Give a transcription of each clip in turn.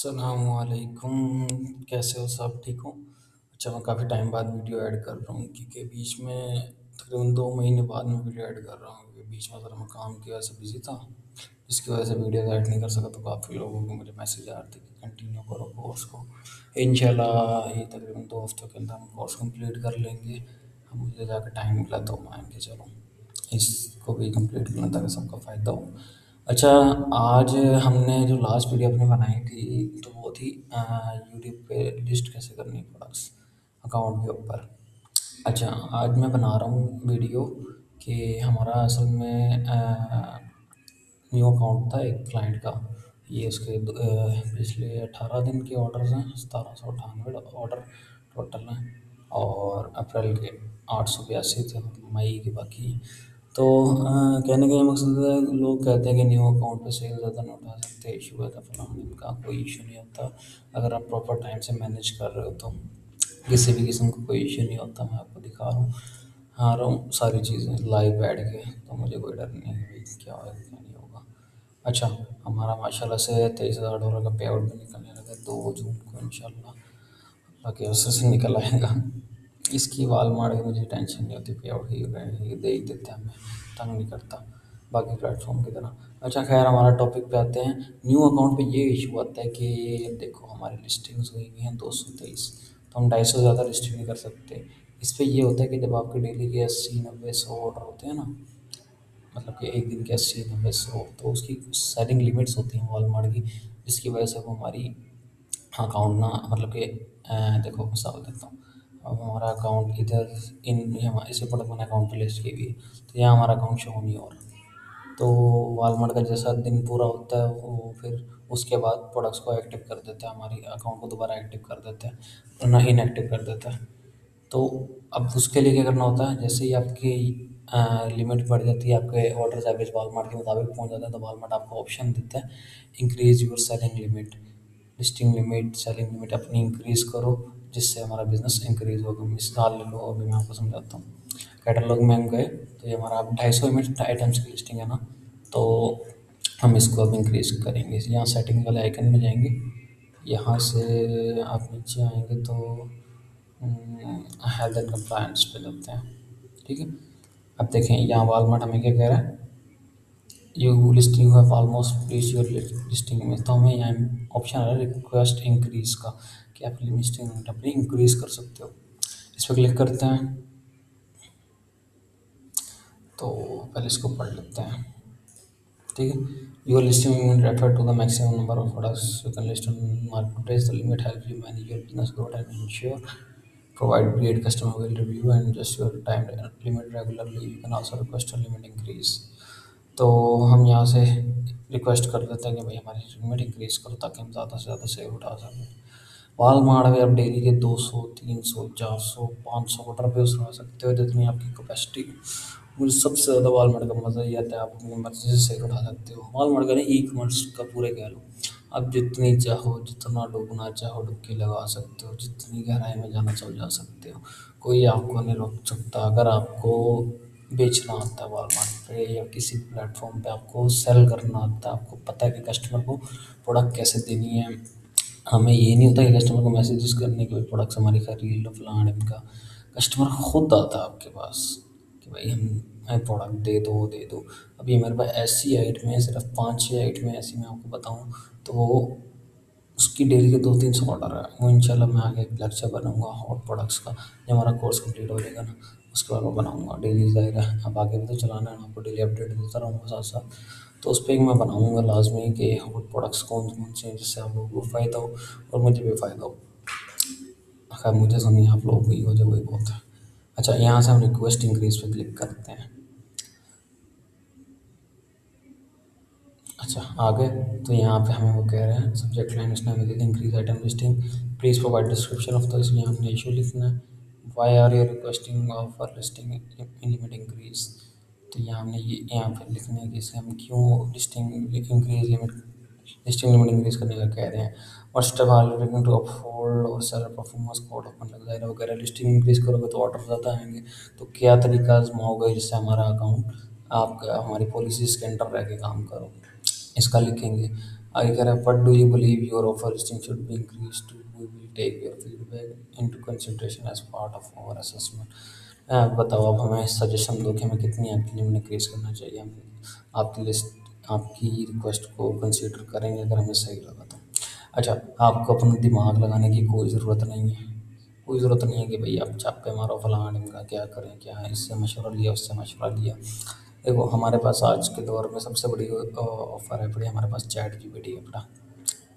अस्सलामुअलैकुम। कैसे हो? सब ठीक हो? अच्छा, मैं काफ़ी टाइम बाद वीडियो ऐड कर रहा हूँ क्योंकि बीच में तकरीबन 2 महीने बाद मैं वीडियो ऐड कर रहा हूँ क्योंकि बीच में ज़रा मैं काम की वजह से बिज़ी था, जिसकी वजह से वीडियो ऐड नहीं कर सका। तो काफ़ी लोगों के मुझे मैसेज आ रहे थे कि कंटिन्यू करो कोर्स को। इंशाल्लाह ये तकरीबन 2 हफ्तों के अंदर हम कोर्स कंप्लीट कर लेंगे। अब मुझे जाकर टाइम मिला तो मान के चलो इसको भी कंप्लीट करना ताकि सबका फ़ायदा हो। अच्छा, आज हमने जो लास्ट वीडियो अपनी बनाई थी तो वो थी यूट्यूब पे लिस्ट कैसे करनी है प्रोडक्ट्स अकाउंट के ऊपर। अच्छा, आज मैं बना रहा हूँ वीडियो कि हमारा असल में न्यू अकाउंट था एक क्लाइंट का। ये उसके पिछले 18 दिन के ऑर्डर्स हैं, 1798 ऑर्डर टोटल हैं और अप्रैल के 882 थे, मतलब मई के बाकी हैं। तो कहने का ये मकसद है, लोग कहते हैं कि न्यू अकाउंट पे सेल ज़्यादा नहीं उठा सकते, इशू है तो फलाना। इनका कोई इशू नहीं होता अगर आप प्रॉपर टाइम से मैनेज कर रहे हो तो किसी भी किस्म का कोई इशू नहीं होता। मैं आपको दिखा रहा हूँ, आ रहा हूँ सारी चीज़ें लाइव बैठ के, तो मुझे कोई डर नहीं है कि भाई क्या होगा क्या नहीं होगा। अच्छा, हमारा माशाल्लाह से $23,000 का पे आउट भी निकलने लगा है 2 जून को इंशाल्लाह। अल्लाह के वजह से निकल आएगा। इसकी वॉलमार्ट की मुझे टेंशन नहीं होती, पे आउट ही दे ही देते हैं, हमें तंग नहीं करता बाकी प्लेटफॉर्म की तरह। अच्छा खैर, हमारा टॉपिक पे आते हैं। न्यू अकाउंट पे ये इशू आता है कि देखो हमारी लिस्टिंग्स हुई हुई हैं 223, तो हम 250 से ज़्यादा लिस्टिंग नहीं कर सकते। इस पे ये होता है कि जब आपके डेली के 80 90 100 ऑर्डर होते हैं ना, मतलब कि एक दिन के 80 90 100, तो उसकी सेलिंग लिमिट्स होती हैं वॉलमार्ट की, जिसकी वजह से वो हमारी अकाउंट ना, मतलब कि देखो मिसाल देता हूँ। अब हमारा अकाउंट इधर इन ये हमारे इसे प्रोडक्ट मैंने अकाउंट पे लिस्ट की हुई है, तो यहाँ हमारा अकाउंट शो नहीं हो रहा। तो वॉलमार्ट का जैसा दिन पूरा होता है वो फिर उसके बाद प्रोडक्ट्स को एक्टिव कर देता है, हमारी अकाउंट को दोबारा एक्टिव कर देता है, वरना इनएक्टिव कर देता है। तो अब उसके लिए क्या करना होता है, जैसे ही आपकी लिमिट बढ़ जाती है, आपके ऑर्डर्स एवरेज वॉलमार्ट के मुताबिक पहुंच जाते हैं, तो वॉलमार्ट आपको ऑप्शन देता है increase your selling limit. Listing limit selling limit अपनी इंक्रीज करो, जिससे हमारा बिजनेस इंक्रीज होगा। मिसाल ले लो, अभी मैं आपको समझाता हूँ। कैटलॉग में हम गए तो ये हमारा अब 250 इमेज आइटम्स की लिस्टिंग है ना, तो हम इसको अब इंक्रीज करेंगे। यहाँ सेटिंग वाले आइकन में जाएंगे, यहाँ से आप नीचे आएंगे तो हेल्थ एंड कंप्लायंस पे जाते हैं। ठीक है, अब देखें यहाँ वॉलमार्ट हमें क्या कह रहा है, you listing have almost reach your listing में। तो हमें यहाँ ऑप्शन आ रहा है रिक्वेस्ट इंक्रीज का, कि आप लिस्टिंग लिमिट अपनी इंक्रीज कर सकते हो। इस पर क्लिक करते हैं तो पहले इसको पढ़ लेते हैं। ठीक है, your listing limit refer to the maximum number of products you can list on marketplace. The limit help you manage your business growth and ensure provide great customer will review and adjust your time limit regularly. You can also request a limit increase। तो हम यहाँ से request कर देते हैं कि भाई हमारी लिमिट इंक्रीज़ करो ताकि हम ज़्यादा से ज़्यादा सेल उठा सकें। वॉलमार्ट में आप डेली के 200 300 400 500 ऑर्डर पे उठा सकते हो, जितनी आपकी कैपेसिटी। मुझे सबसे ज़्यादा वॉलमार्ट का मज़ा ये आता है, आप अपनी मर्ज़ी से सेल उठा सकते हो। वॉलमार्ट का नहीं, ई कॉमर्स का पूरे कह लो। आप जितनी चाहो, जितना डूबना चाहो डुबकी लगा सकते हो, जितनी गहराई में जाना चाहो जा सकते हो, कोई आपको नहीं रोक सकता। अगर आपको बेचना आता है वॉलमार्ट पे या किसी प्लेटफॉर्म पे, आपको सेल करना आता है, आपको पता है कि कस्टमर को प्रोडक्ट कैसे देनी है। हमें ये नहीं होता कि कस्टमर को मैसेजेस करने के, भाई प्रोडक्ट्स हमारी खरीद लो फलाना ढिमका। कस्टमर खुद आता है आपके पास कि भाई हमें प्रोडक्ट दे दो दे दो। अभी मेरे पास ऐसी आइटमें हैं, सिर्फ 5 6 आइटमें ऐसी मैं आपको बताऊँ तो वो उसकी डेली के 200 300 ऑर्डर है। वो इंशाल्लाह मैं आगे एक लेक्चर बनाऊंगा हॉट प्रोडक्ट्स का, जब हमारा कोर्स कंप्लीट हो जाएगा ना, उसके बाद मैं बनाऊंगा डेली जाएगा। अब आगे भी तो चलाना है ना, आपको डेली अपडेट देता रहूँगा साथ साथ। तो उस पर एक मैं बनाऊंगा लाजमी कि हॉट प्रोडक्ट्स कौन कौन से हैं जिससे आप लोगों को फ़ायदा हो और मुझे भी फ़ायदा हो। खैर मुझे तो नहीं, आप लोगों को ही हो जाए वही बहुत है। अच्छा, यहाँ से हम रिक्वेस्ट इंक्रीज पे क्लिक करते हैं। अच्छा, आ गए तो यहाँ पे हमें वो कह रहे हैं सब्जेक्ट लाइन उसने हमें दे दी increase item listing, please provide description of the. इसमें हमने इशू लिखना है, why are you requesting offer listing limit increase. तो यहाँ हमने ये यहाँ पे लिखना है कि इसे हम क्यों लिस्टिंग लिमिट इंक्रीज करने का कह रहे हैं। और step are you taking to uphold और सेलर परफॉर्मेंस कोड अपन लग जाएगा वगैरह। लिस्टिंग इंक्रीज करोगे तो ऑर्डर ज़्यादा आएंगे, तो क्या तरीका आजमाओगे जिससे हमारा अकाउंट आपका हमारी पॉलिसीज़ के अंडर रह के काम करो, इसका लिखेंगे। आगे कह रहा है, what do you believe your offer listing should be increase to, we will take your feedback into consideration as part of our assessment. बताओ, अब हमें सजेशन दो कि हमें कितनी आपकी लिमिट इंक्रीज करना चाहिए। हम आपकी लिस्ट, आपकी रिक्वेस्ट को कंसीडर करेंगे अगर हमें सही लगा तो। अच्छा, आपको अपना दिमाग लगाने की कोई ज़रूरत नहीं है। कोई ज़रूरत नहीं है कि भई आप छापे मारो फलाना ढिमका, क्या करें क्या है, इससे मशवरा लिया उससे मशवरा लिया। देखो, हमारे पास आज के दौर में सबसे बड़ी ऑफ़र है बड़ी, हमारे पास चैट जीपीटी है बेटा।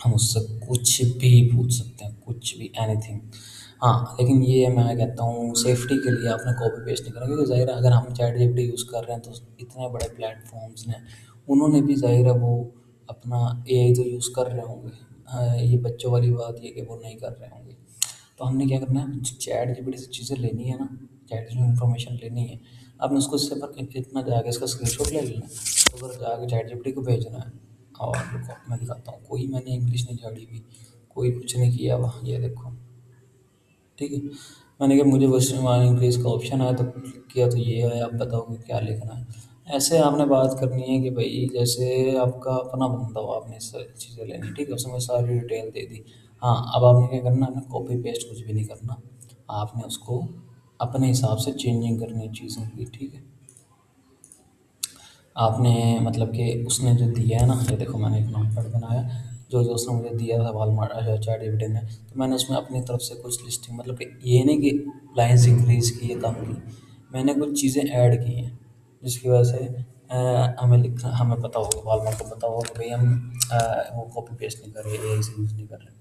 हम उससे कुछ भी पूछ सकते हैं, कुछ भी, एनीथिंग। हाँ, लेकिन ये मैं कहता हूँ सेफ्टी के लिए आपने कॉपी पेस्ट नहीं करना, क्योंकि ज़ाहिर है अगर हम चैट जीपीटी यूज़ कर रहे हैं तो इतने बड़े प्लेटफॉर्म्स ने, उन्होंने भी ज़ाहिर है वो अपना एआई तो यूज़ कर रहे होंगे। हाँ, ये बच्चों वाली बात ये कि वो नहीं कर रहे होंगे। तो हमने क्या करना है, चैट जीपीटी से चीज़ें लेनी है ना, चैट से इन्फॉर्मेशन लेनी है, आपने उसको इससे पर इतना जाके इसका स्क्रीनशॉट ले लेना है, तो अगर जाके चैट जीपीटी को भेजना है। और रुको मैं दिखाता हूँ, कोई मैंने इंग्लिश नहीं झाड़ी हुई, कोई कुछ नहीं किया हुआ, ये देखो। ठीक है, मैंने कहा मुझे बस वहाँ इंक्रीज का ऑप्शन आया तो क्लिक किया, तो ये है, आप बताओ कि क्या लिखना है। ऐसे आपने बात करनी है कि भाई जैसे आपका अपना बंदा हो, आपने चीज़ें लेनी, ठीक है, उसमें सारी डिटेल दे दी। हाँ, अब आपने क्या करना है, आपने कॉपी पेस्ट कुछ भी नहीं करना, आपने उसको अपने हिसाब से चेंजिंग करनी है चीज़ों की, ठीक है। आपने मतलब कि उसने जो दिया है ना, ये देखो मैंने एक नोटपैड बनाया, जो-जो उसने मुझे दिया था वॉलमार्ट चैटजीपीटी ने, तो मैंने उसमें अपनी तरफ से कुछ लिस्टिंग, मतलब कि ये नहीं कि लाइन्स इंक्रीज़ की या कम की, मैंने कुछ चीज़ें ऐड की हैं, जिसकी वजह से हमें लिखना, हमें पता होगा, वॉलमार्ट को पता होगा कि भई हम वो कॉपी पेस्ट नहीं कर रहे, एआई से यूज़ नहीं कर रहे,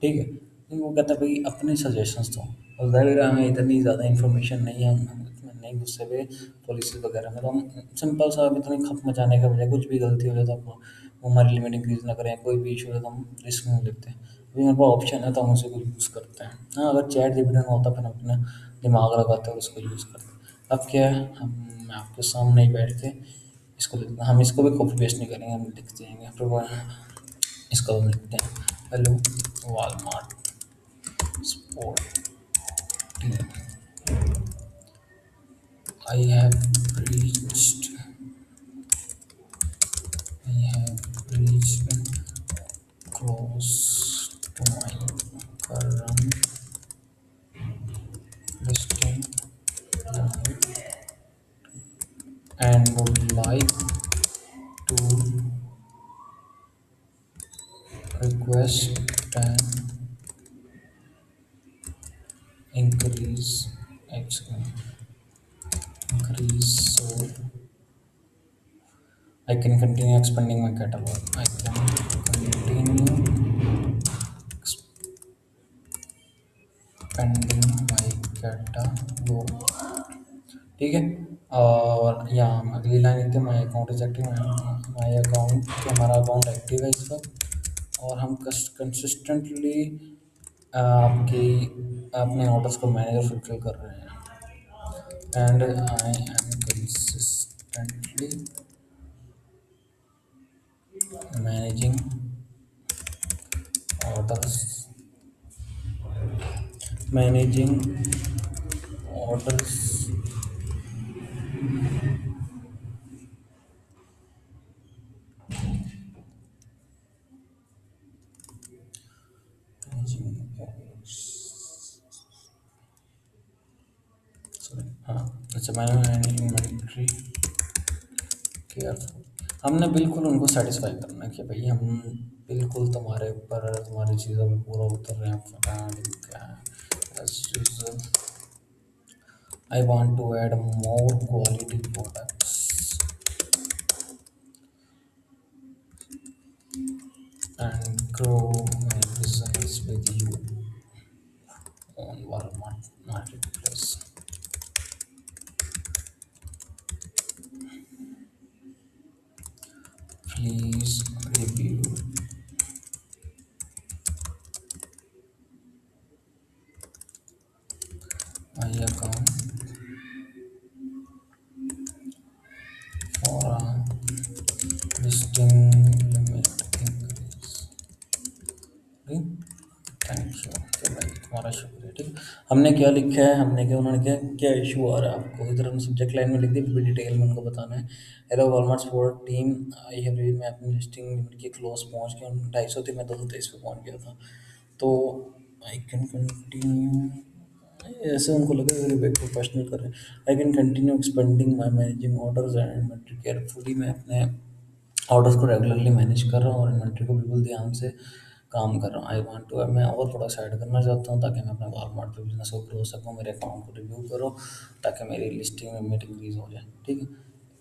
ठीक है। लेकिन वो कहता है भई अपने सजेशंस दो, और ज़ाहिर है हमें इतनी ज़्यादा इन्फॉर्मेशन नहीं है, हम इतने नहीं घुसे हुए पॉलिसी वगैरह में, तो हम सिंपल सा अब इतनी खप मचाने के बजाय कुछ भी गलती हो जाए तो वो हमारी लिमिट इंक्रीज़ ना करें, कोई भी इशू है तो हम रिस्क नहीं लेते। अभी मेरे पास ऑप्शन है तो हम उसी को यूज़ करते हैं। हाँ, अगर चैट जीपीटी में होता फिर हम अपना दिमाग लगाते और उसको यूज़ करते। अब क्या है, हम आपके सामने ही बैठ के इसको लिखते हैं, हम इसको भी कॉपी पेस्ट नहीं करेंगे, हम लिख देंगे, फिर वो इसको हम लिखते हैं, hello Walmart sport, I have reached I have reached close to my current listing limit and would like to request an increase increase so I can continue expanding my catalog. I can continue expanding my catalog, ठीक है। और यहाँ अगली line लिखते हैं, my account is active, my account, कि हमारा account active है इस वक्त, और हम कंसिस्टेंटली आपकी अपने ऑर्डर्स को मैनेज और फुलफिल कर रहे हैं, and I am consistently managing orders, managing orders हाँ, अच्छा, मैंने इन्वेंट्री केयरफुल, हमने बिल्कुल उनको सेटिस्फाई करना है कि भाई हम बिल्कुल तुम्हारे ऊपर, तुम्हारी चीज़ों पे पूरा उतर रहे हैं, क्या है। As usual, I want to add more quality products and grow my business with you on Walmart Marketplace. Please review my account for a listing limit increase. Okay? Thank you. Okay, bye. हमारा शुक्रिया, ठीक है। हमने क्या लिखा है, हमने क्या, उन्होंने क्या क्या इशू आ रहा है आपको, इधर हमने सब्जेक्ट लाइन में लिख दी, पूरी डिटेल में उनको बताना है। Hello Walmart support team, I have read, मैं अपनी लिस्टिंग लिमिट के क्लोज पहुंच गया हूँ, 250 थी, मैं 223 पे पहुंच गया था। तो आई कैन कंटिन्यू, ऐसे उनको लगे वेरी वेरी प्रोफेशनल कर रहे हैं। I can continue expanding my managing orders and inventory carefully, मैं अपने ऑर्डर्स को रेगुलरली मैनेज कर रहा हूँ और इन्वेंट्री को बिल्कुल ध्यान से काम कर रहा हूँ। आई वांट टू, मैं और थोड़ा सा ऐड करना चाहता हूँ ताकि मैं अपने वॉलमार्ट पे बिजनेस को ग्रो सकूँ, मेरे अकाउंट को रिव्यू करो ताकि मेरी लिस्टिंग लिमिट इंक्रीज हो जाए, ठीक है।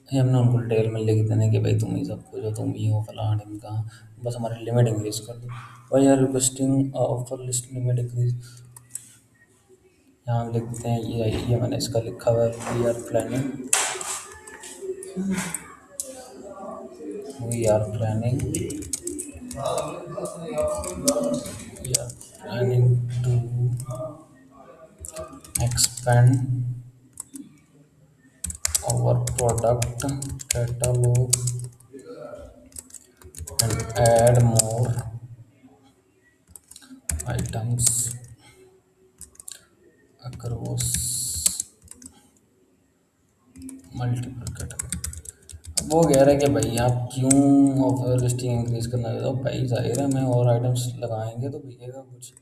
ये हमने उनको डिटेल में लिख देना कि भाई तुम ही सब कुछ हो, तुम ही हो फलान इनका, बस हमारी लिमिट इंक्रीज कर दो। Why are requesting offer list limit increase, यहाँ हम लिख देते हैं ये मैंने इसका लिखा हुआ है, we are planning to expand our product catalog and add more items across multiple categories। अब वो कह रहा है कि भाई आप क्यों ऑफर लिस्टिंग इंक्रीज करना चाहते हो, भाई जाहिर है मैं और आइटम्स लगाएंगे तो बिकेगा कुछ,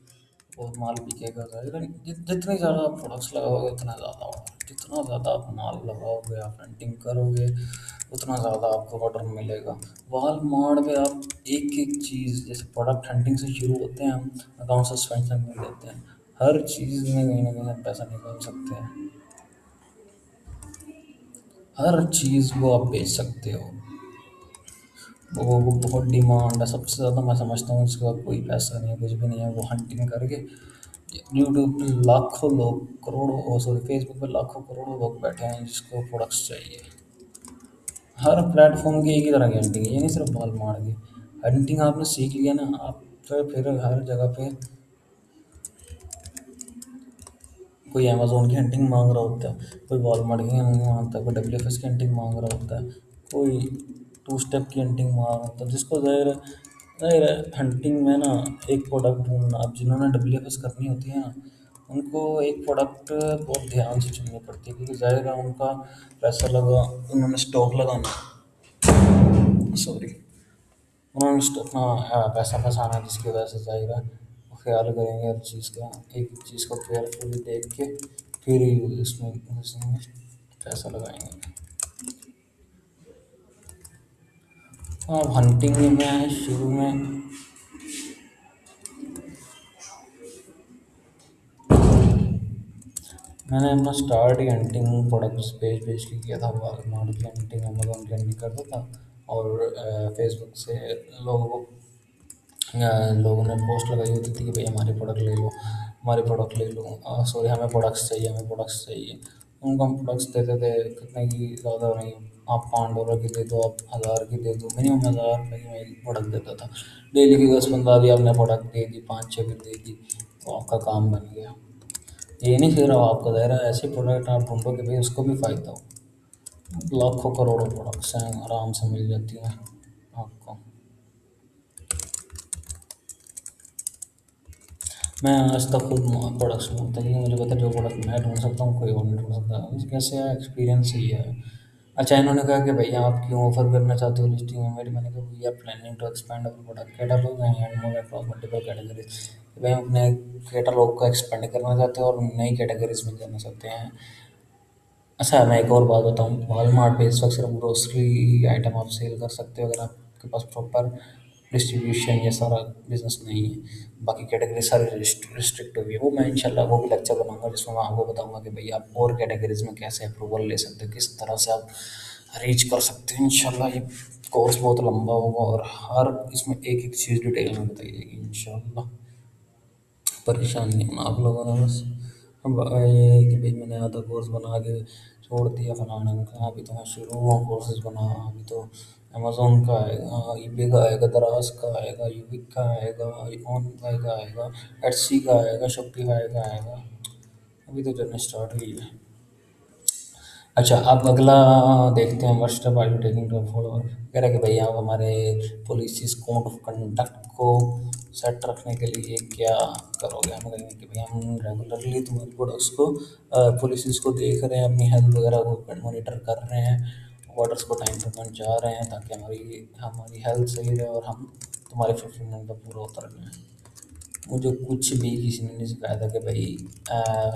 और माल बिकेगा, जाहिर है जितनी ज़्यादा आप प्रोडक्ट्स लगाओगे उतना ज़्यादा ऑर्डर, जितना ज़्यादा आप माल लगाओगे, आप हंटिंग करोगे, उतना ज़्यादा आपको ऑर्डर मिलेगा। वॉलमार्ट पे आप एक एक चीज़, जैसे प्रोडक्ट हंटिंग से शुरू होते हैं हम, अकाउंट सस्पेंशन में देते हैं, हर चीज़ में कहीं ना कहीं हम पैसा निकाल सकते हैं, हर चीज़ को आप बेच सकते हो। लोगों को बहुत डिमांड है, सबसे ज़्यादा मैं समझता हूँ उसके बाद कोई पैसा नहीं है, कुछ भी नहीं है, वो हंटिंग करके यूट्यूब पे लाखों लोग, करोड़ों, सॉरी फेसबुक पे लाखों करोड़ों लोग बैठे हैं जिसको प्रोडक्ट्स चाहिए। हर प्लेटफॉर्म की एक ही तरह की हंटिंग है, ये नहीं सिर्फ वॉलमार्ट की हंटिंग। आपने सीख लिया ना, आप फिर हर जगह पे, कोई अमेज़न की हंटिंग मांग रहा होता है, कोई वॉलमार्ट की हंटिंग मांगता है, कोई डब्ल्यू की हंटिंग मांग रहा होता है, कोई टू स्टेप की हंटिंग मांग रहा होता है, जिसको ज़ाहिर है हंटिंग में ना एक प्रोडक्ट ढूंढना, अब जिन्होंने डब्ल्यू करनी होती है ना, उनको एक प्रोडक्ट बहुत ध्यान से चुननी पड़ती है, क्योंकि ज़ाहिर है उनका पैसा लगा, उन्होंने स्टॉक लगाना, सॉरी, उन्होंने अपना पैसा फंसाना है, जिसकी वजह से ज़ाहिर है वो ख्याल करेंगे हर चीज़ का, एक चीज़ को केयरफुली देख के फिर ही उसमें पैसा लगाएंगे। हाँ, हंटिंग में शुरू में मैंने अपना स्टार्ट ही हंटिंग प्रोडक्ट्स पेज पेज की किया था, वॉलमार्ट की हंटिंग, अमेज़न की हंटिंग करता था, और फेसबुक से लोगों को लोगों ने पोस्ट लगाई होती थी कि भाई हमारे प्रोडक्ट ले लो, हमारे प्रोडक्ट ले लो, सॉरी हमें प्रोडक्ट्स चाहिए, हमें प्रोडक्ट्स चाहिए। उनको हम प्रोडक्ट्स देते थे, कितने की ज़्यादा नहीं, आप $5 की दे दो, आप 1000 की दे दो, मिनिमम 1000 रुपये की मैं एक प्रोडक्ट देता था। डेली की 10-15 दी आपने प्रोडक्ट दे दी, 5-6 भी दे दी, तो आपका काम बन गया। ये नहीं फिर आपका दायरा, ऐसे प्रोडक्ट आप ढूंढो कि भाई उसको भी फ़ायदा हो, लाखों करोड़ों प्रोडक्ट्स हैं, आराम से मिल जाती हैं आपको। मैं आज तक खुद प्रोडक्ट्स ढूँढता, क्योंकि मुझे पता है जो प्रोडक्ट मैं ढूँढ सकता हूँ कोई और नहीं ढूँढ सकता, कैसे है एक्सपीरियंस ही है। अच्छा, इन्होंने कहा कि भैया आप क्यों ऑफर करना चाहते हो लिस्टिंग में मेरी, मैंने कहा we are planning to expand our product catalogue and move across multiple categories, भाई हम अपने कैटलॉग को एक्सपेंड करना चाहते हैं और नई कैटेगरीज में जाना चाहते हैं। अच्छा, मैं एक और बात बताऊँ, वॉलमार्ट पे इस वक्त सिर्फ ग्रोसरी आइटम आप सेल कर सकते हो अगर आपके पास प्रॉपर डिस्ट्रीब्यूशन, ये सारा बिजनेस नहीं है। बाकी कैटेगरी सारी रिस्ट्रिक्ट हुई है, वो मैं इंशाल्लाह वो भी लेक्चर बनाऊंगा जिसमें मैं आपको बताऊंगा कि भाई आप और कैटेगरीज में कैसे अप्रूवल ले सकते हो, किस तरह से आप रीच कर सकते हो। इंशाल्लाह ये कोर्स बहुत लंबा होगा और हर इसमें एक एक चीज़ डिटेल में बताई जाएगी इंशाल्लाह। परेशान नहीं होना आप लोगों ने बस। अब ये है कि भाई मैंने आधा कोर्स बना के छोड़ दिया फलाना का, अभी तो मैं शुरू हुआ कोर्सेज बना, अभी तो अमेज़ोन का आएगा, ईबे का आएगा, दराज का आएगा, यूबिक का आएगा, ऑनबाई का आएगा, एटसी का आएगा, शॉपिफाई का आएगा, अभी तो जर्नी स्टार्ट हुई है। अच्छा, अब अगला देखते हैं, what step are you taking to follow, कह रहा है कि भाई आप हमारे पॉलिसीज कोड ऑफ कंडक्ट को सेट रखने के लिए क्या करोगे? हम कहेंगे कि भाई हम रेगुलरली तुम्हारे प्रोडक्ट्स को पॉलिसीज़ को देख रहे हैं, अपनी हेल्थ वगैरह को मॉनिटर कर रहे हैं, ऑर्डर्स को टाइम पे पहुँचा रहे हैं ताकि हमारी हमारी हेल्थ सही रहे और हम तुम्हारे फुलफिलमेंट का पूरा उतर जाएँ। मुझे कुछ भी किसी ने नहीं सिखाया था कि भाई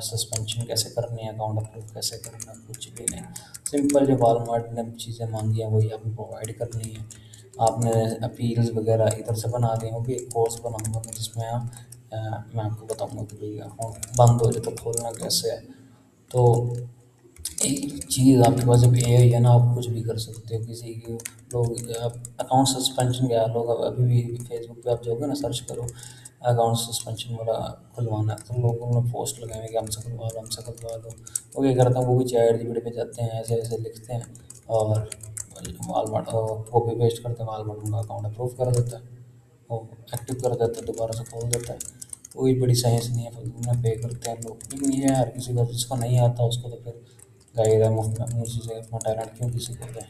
सस्पेंशन कैसे करनी है, अकाउंट अप्रूव कैसे करना है, कुछ भी नहीं। सिंपल जो वॉलमार्ट ने चीज़ें मांगी हैं वही आपको प्रोवाइड करनी है। आपने अपील्स वगैरह इधर से बना दिए, वो भी एक कोर्स बनाऊंगा मैं जिसमें मैं आपको बताऊंगा कि भाई अकाउंट बंद हो जाए तो खोलना कैसे है। तो एक चीज़ आपके पास जब एआई है ना, आप कुछ भी कर सकते हो। किसी की लोग आप अकाउंट सस्पेंशन क्या, लोग अभी भी फेसबुक पे आप जाओगे ना, सर्च करो अकाउंट सस्पेंशन वाला खुलवाना है, तो लोगों ने पोस्ट लगाए कि हमसे खुलवा लो, हमसे खुलवा लो। वो क्या करते हैं, वो भी चैट जीपीटी पे जाते हैं, ऐसे ऐसे लिखते हैं और वालमार्ट कॉपी पेस्ट करते हैं, वालमार्ट उनका अकाउंट अप्रूव कर देता है, वो एक्टिव कर देता है, दोबारा से खोल देता है। कोई बड़ी साइंस नहीं है, फालतू में पे करते हैं लोग। लेकिन ये है, हर किसी को जिसको नहीं आता उसको तो फिर गाइड है, मुफ्त में अपनी चीज़ें, अपना टैलेंट क्यों किसी को दें।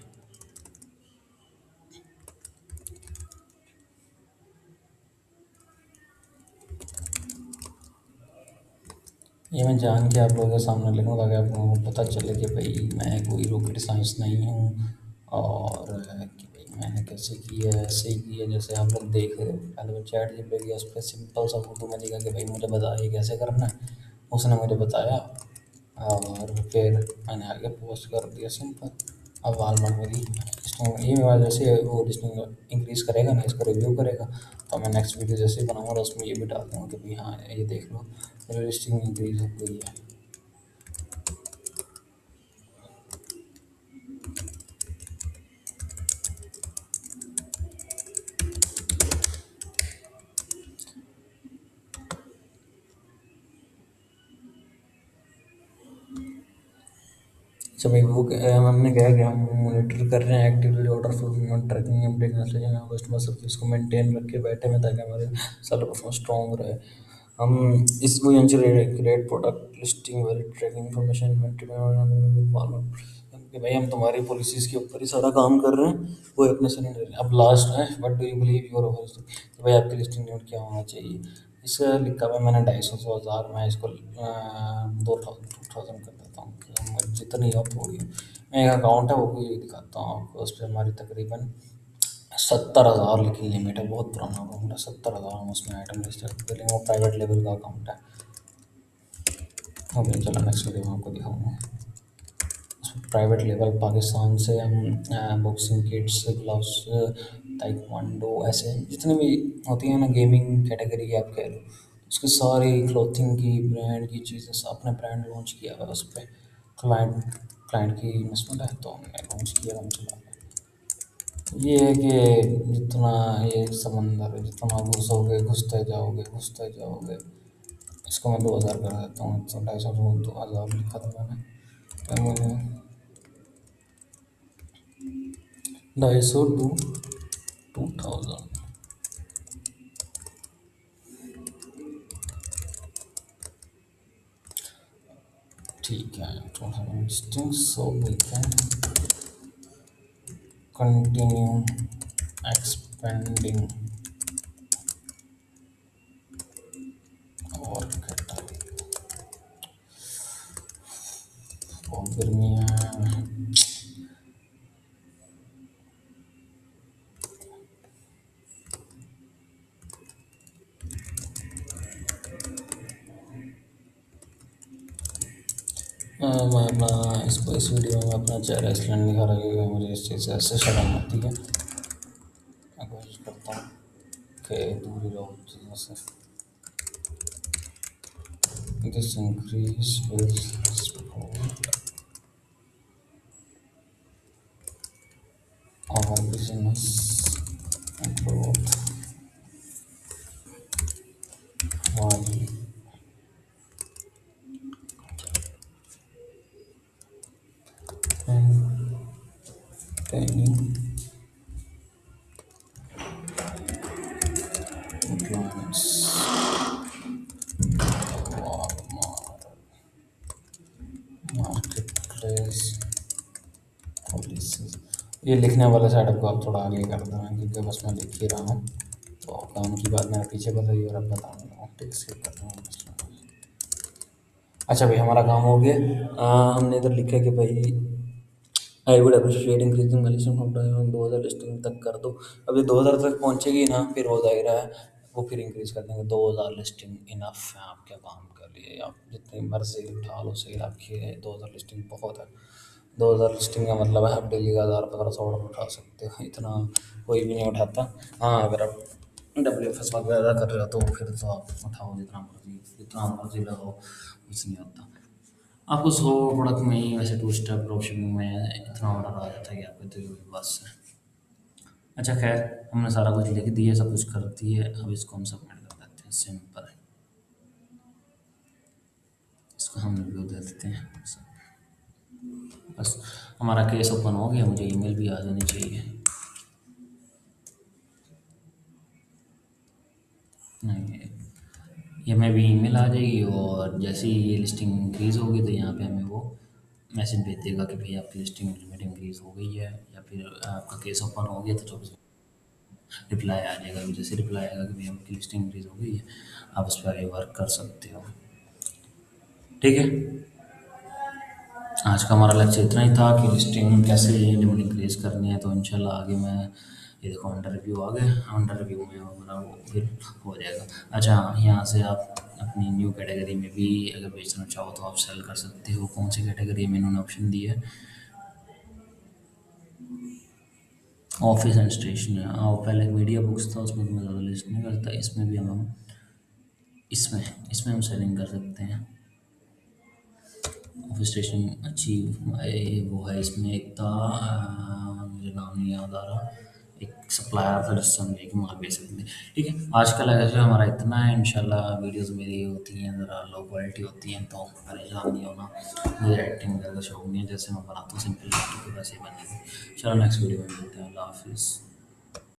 ये मैं जान के आप लोगों के सामने लिखूँ ताकि आप लोगों को पता चले कि भाई मैं कोई रॉकेट साइंस नहीं हूँ और कि भाई मैंने कैसे की है, ऐसे ही की है। जैसे आप लोग देख रहे हो, पहले मैं चैट जी पे गया, उस पर सिंपल सा उर्दू में लिखा कि भाई मुझे बता ये कैसे करना है। उसने मुझे बताया और फिर मैंने आगे पोस्ट कर दिया सिंपल। अब वालमार्ट मेरी लिस्टिंग ये वाला जैसे वो लिस्टिंग इंक्रीज़ करेगा ना, इसको रिव्यू करेगा, तो मैं नेक्स्ट वीडियो जैसे ही बनाऊँगा तो उसमें ये भी डाल दूँगा कि भाई हाँ ये देख लो, मेरी लिस्टिंग इंक्रीज़ हो गई है। अच्छा भाई, वो हमने क्या किया, हम मॉनिटर कर रहे हैं actively order fulfilment, tracking, update, message, customer service को मेंटेन रख के बैठे में ताकि हमारे सारा परफॉर्मेंस स्ट्रॉन्ग रहे। हम इस वो क्रिएट प्रोडक्ट लिस्टिंग वाली ट्रैकिंग इन्फॉर्मेशन कि भाई हम तुम्हारी पॉलिसीज़ के ऊपर ही सारा काम कर रहे हैं, वो अपने से नहीं ले रहे हैं। अब लास्ट है, what do you believe your over, कि भाई आपकी लिस्टिंग लिमिट क्या होना चाहिए। इसका लिखा हुआ है मैंने 250 से 1000, मैं इसको 2000 कर देता हूँ कि जितनी हो थोड़ी हो। मैं एक अकाउंट है वो भी दिखाता हूँ आपको, उस पर हमारी तकरीबन 70,000 लिखी लिमिट है। बहुत पुराना अकाउंट है, 70,000 हम उसमें आइटम लिस्ट करते, लेकिन वो प्राइवेट लेवल का अकाउंट है। ओके चलो नेक्स्ट वीडियो में आपको दिखाऊंगा। प्राइवेट लेवल पाकिस्तान से हम बॉक्सिंग किट्स, ग्लव्स, ताइक्वांडो, ऐसे जितने भी होती हैं ना गेमिंग कैटेगरी की, आप कह लो, उसकी सारी क्लॉथिंग की ब्रांड की चीज़ें अपने ब्रांड लॉन्च किया हुआ है उस पर। क्लाइंट क्लाइंट की इन्वेस्टमेंट है तो हमने लॉन्च किया, हम चला गए। ये है कि जितना ये समंदर है, जितना घुसोगे घुसते जाओगे। इसको मैं 2000 कर देता हूँ, तो 250 को 2000 लिखा था मैंने, तो मुझे 250 टू 2000। ठीक है, 2000 so we can continue expanding और बहुत गर्मी है। मैं अपना इस वीडियो में अपना चेहरा इसलिए नहीं दिखा रहा क्योंकि मुझे इस चीज़ से ऐसे शर्म आती है। मैं कोशिश करता हूँ कि दूर ही रहो चीज़ों से। This increase will support our business growth while maintaining employments. Marketplace policies, ये लिखने वाले साइड को आप थोड़ा आगे कर देना क्योंकि बस मैं लिख ही रहा हूँ, तो बताने की बात मैंने पीछे बताई और अब बताऊँगा, ठीक, स्किप करते हैं मसला। अच्छा भाई, हमारा काम हो गया। हमने इधर लिखा है कि भाई I would appreciate increasing my listing from 2000 listing तक कर दो। अब ये 2000 तक पहुँचेगी ना, फिर हो जाएगा है, वो फिर इंक्रीज़ कर देंगे। 2000 लिस्टिंग इनफ है आपके काम के लिए, आप जितनी मर्ज़ी उठा लो सेल आपकी है। 2000 लिस्टिंग बहुत है। 2000 लिस्टिंग का मतलब है आप डेली का 1000-1500 ऑर्डर उठा सकते हो, इतना कोई भी नहीं उठाता। हाँ, अगर आप WFS वगैरह कर रहे हो तो फिर तो आप उठाओ जितना मर्ज़ी लगाओ, कुछ नहीं होता। आपको 100 प्रोडक्ट में ही वैसे टू स्टेप ड्रॉपशिपिंग में इतना ऑर्डर आ जाता है कि आपके तो बस है। अच्छा खैर, हमने सारा कुछ लिख दिया, सब कुछ कर दिए, अब इसको हम सबमिट कर देते हैं, सिंपल है। इसको हम रिव्यू दे देते हैं, बस हमारा केस ओपन हो गया। मुझे ईमेल भी आ जानी चाहिए। नहीं, ये में भी ईमेल आ जाएगी और जैसे ही ये लिस्टिंग इंक्रीज़ होगी तो यहाँ पे हमें वो मैसेज भेज देगा कि भाई आपकी लिस्टिंग लिमिट इंक्रीज़ हो गई है, या फिर आपका केस ओपन हो गया तो 24 रिप्लाई आ जाएगा। कि जैसे रिप्लाई आएगा कि भाई आपकी लिस्टिंग इंक्रीज़ हो गई है, आप उस पर आगे वर्क कर सकते हो। ठीक है, आज का हमारा लेक्चर इतना ही था कि लिस्टिंग कैसे लिमिट इंक्रीज़ करनी है। तो इंशाल्लाह आगे मैं, ये देखो अंडर रिव्यू आ गया, अंडर रिव्यू में हमारा वो फिर हो जाएगा। अच्छा हाँ, यहाँ से आप अपनी न्यू कैटेगरी में भी अगर बेचना चाहो तो आप सेल कर सकते हो। कौन सी कैटेगरी में इन्होंने ऑप्शन दिया है? Office and stationery. हाँ, पहले मीडिया बुक्स था, उसमें तो मैं ज़्यादा लिस्ट नहीं करता। इसमें भी हम इसमें इसमें हम सेलिंग कर सकते हैं। ऑफिस स्टेशन अच्छी वो है। इसमें एक था, मुझे नाम नहीं याद आ रहा, एक सप्लायर था जिससे हम एक माल बेच सकते थे। ठीक है, आज का लेक्चर हमारा इतना है। इंशाल्लाह वीडियोस मेरी होती हैं ज़रा लो क्वालिटी होती हैं तो परेशान नहीं होना। मुझे एडिटिंग वगैरह का शौक नहीं है, जैसे मैं बनाता हूँ सिंपल तो वैसे ही बनेगी। चलो नेक्स्ट वीडियो में मिलते हैं। अल्लाह हाफिज़।